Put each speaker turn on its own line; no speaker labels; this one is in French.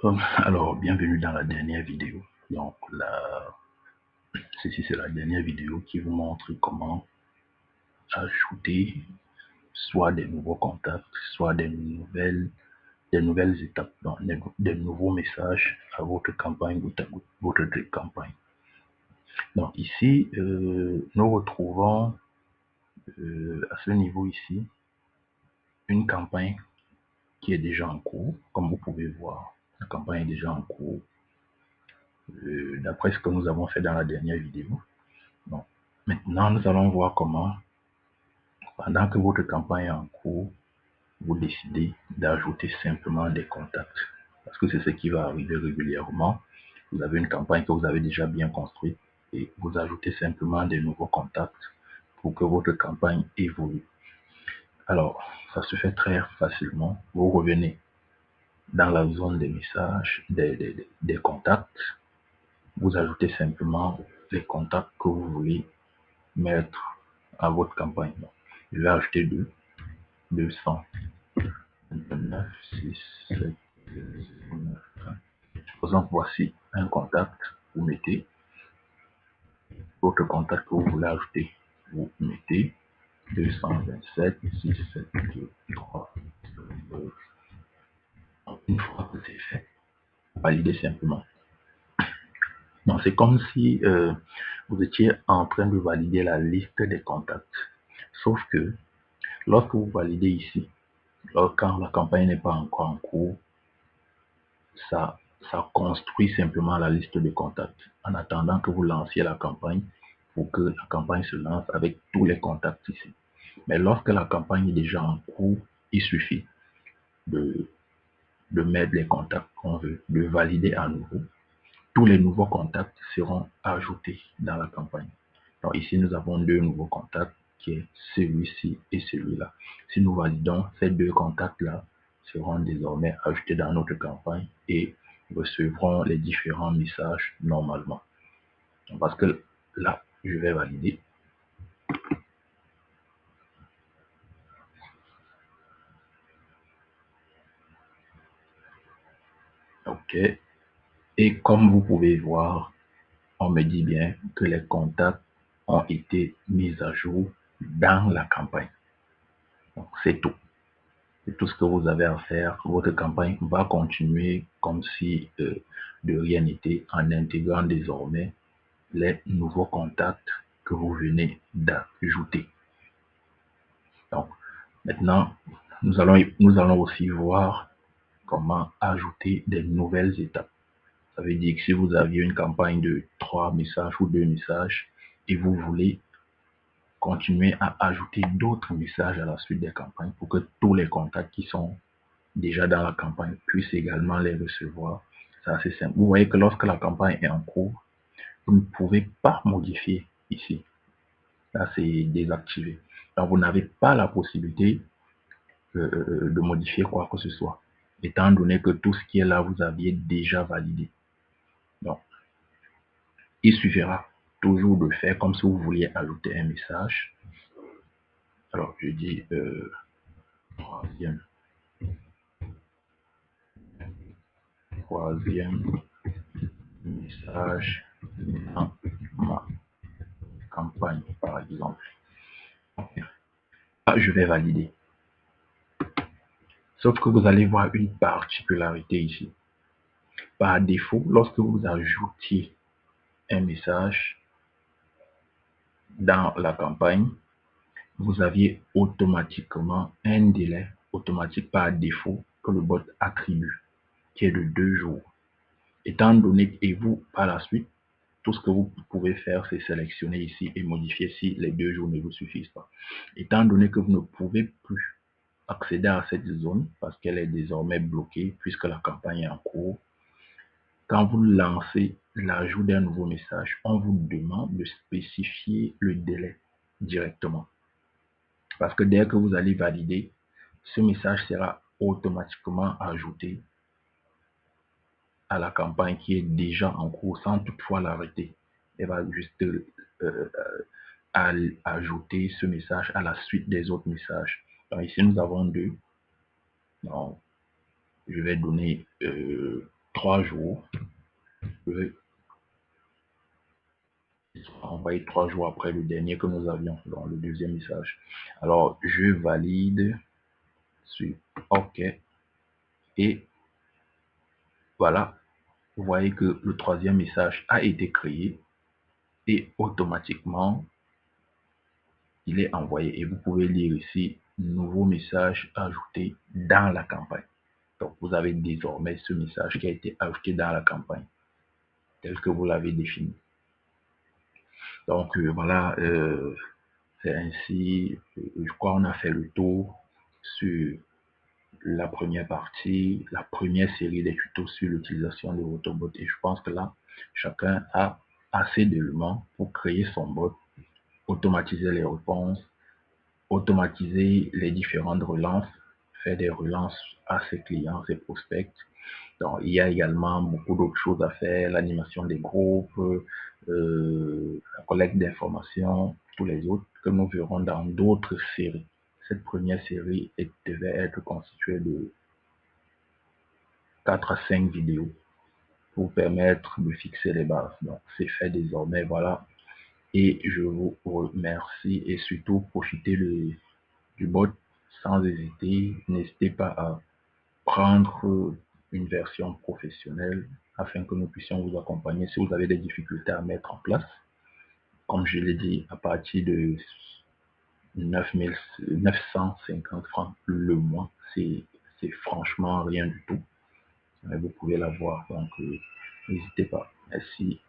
Alors, bienvenue dans la dernière vidéo. Donc, ceci c'est la dernière vidéo qui vous montre comment ajouter soit des nouveaux contacts, soit des nouvelles étapes, des nouveaux messages à votre campagne, votre campagne. Donc ici, nous retrouvons à ce niveau ici une campagne qui est déjà en cours, comme vous pouvez voir. La campagne est déjà en cours. D'après ce que nous avons fait dans la dernière vidéo. Bon. Maintenant, nous allons voir comment, pendant que votre campagne est en cours, vous décidez d'ajouter simplement des contacts. Parce que c'est ce qui va arriver régulièrement. Vous avez une campagne que vous avez déjà bien construite et vous ajoutez simplement des nouveaux contacts pour que votre campagne évolue. Alors, ça se fait très facilement. Vous revenez dans la zone des messages, des contacts. Vous ajoutez simplement les contacts que vous voulez mettre à votre campagne. Je vais ajouter 229, 6, 7, 9, 1. Par exemple, voici un contact. Vous mettez votre contact que vous voulez ajouter. Vous mettez 227, 6, 7, 2, 3, 2. Une fois que c'est fait, validez simplement. Donc, c'est comme si vous étiez en train de valider la liste des contacts. Sauf que lorsque vous validez ici, quand la campagne n'est pas encore en cours, ça construit simplement la liste de contacts en attendant que vous lanciez la campagne pour que la campagne se lance avec tous les contacts ici. Mais lorsque la campagne est déjà en cours, il suffit de mettre les contacts qu'on veut, de valider à nouveau. Tous les nouveaux contacts seront ajoutés dans la campagne. Donc ici, nous avons deux nouveaux contacts qui est celui-ci et celui-là. Si nous validons, ces deux contacts-là seront désormais ajoutés dans notre campagne et recevront les différents messages normalement. Parce que là, je vais valider. OK. Et comme vous pouvez voir, on me dit bien que les contacts ont été mis à jour dans la campagne. Donc, c'est tout. C'est tout ce que vous avez à faire. Votre campagne va continuer comme si de rien n'était en intégrant désormais les nouveaux contacts que vous venez d'ajouter. Donc, maintenant, nous allons aussi voir comment ajouter des nouvelles étapes. Ça veut dire que si vous aviez une campagne de 3 messages ou 2 messages et vous voulez continuer à ajouter d'autres messages à la suite des campagnes pour que tous les contacts qui sont déjà dans la campagne puissent également les recevoir. C'est assez simple. Vous voyez que lorsque la campagne est en cours, vous ne pouvez pas modifier ici. Là, c'est désactivé. Donc, vous n'avez pas la possibilité de modifier quoi que ce soit, étant donné que tout ce qui est là, vous aviez déjà validé. Donc, il suffira toujours de faire comme si vous vouliez ajouter un message. Alors, je dis troisième message dans ma campagne, par exemple. Là, je vais valider. Sauf que vous allez voir une particularité ici. Par défaut, lorsque vous ajoutiez un message dans la campagne, vous aviez automatiquement un délai automatique par défaut que le bot attribue, qui est de 2 jours. Étant donné, et vous, par la suite, tout ce que vous pouvez faire, c'est sélectionner ici et modifier si les 2 jours ne vous suffisent pas. Étant donné que vous ne pouvez plus accéder à cette zone parce qu'elle est désormais bloquée puisque la campagne est en cours, quand vous lancez l'ajout d'un nouveau message, on vous demande de spécifier le délai directement. Parce que dès que vous allez valider, ce message sera automatiquement ajouté à la campagne qui est déjà en cours sans toutefois l'arrêter. Elle va juste ajouter ce message à la suite des autres messages. Donc ici, nous avons deux. Donc, je vais donner 3 jours. Envoyé 3 jours après le dernier que nous avions, dans le deuxième message. Alors, je valide sur OK. Et voilà, vous voyez que le troisième message a été créé et automatiquement, il est envoyé. Et vous pouvez lire ici, nouveau message ajouté dans la campagne. Donc, vous avez désormais ce message qui a été ajouté dans la campagne, tel que vous l'avez défini. Donc, voilà, c'est ainsi, je crois qu'on a fait le tour sur la première partie, la première série des tutos sur l'utilisation de votre bot. Et je pense que là, chacun a assez d'éléments pour créer son bot, automatiser les réponses, automatiser les différentes relances, faire des relances à ses clients, ses prospects. Donc, il y a également beaucoup d'autres choses à faire, l'animation des groupes, la collecte d'informations, tous les autres que nous verrons dans d'autres séries. Cette première série devait être constituée de 4 à 5 vidéos pour permettre de fixer les bases. Donc, c'est fait désormais, voilà. Et je vous remercie et surtout profitez du bot sans hésiter. N'hésitez pas à prendre une version professionnelle afin que nous puissions vous accompagner si vous avez des difficultés à mettre en place. Comme je l'ai dit, à partir de 950 francs le mois, c'est franchement rien du tout. Mais vous pouvez l'avoir, donc n'hésitez pas. Merci.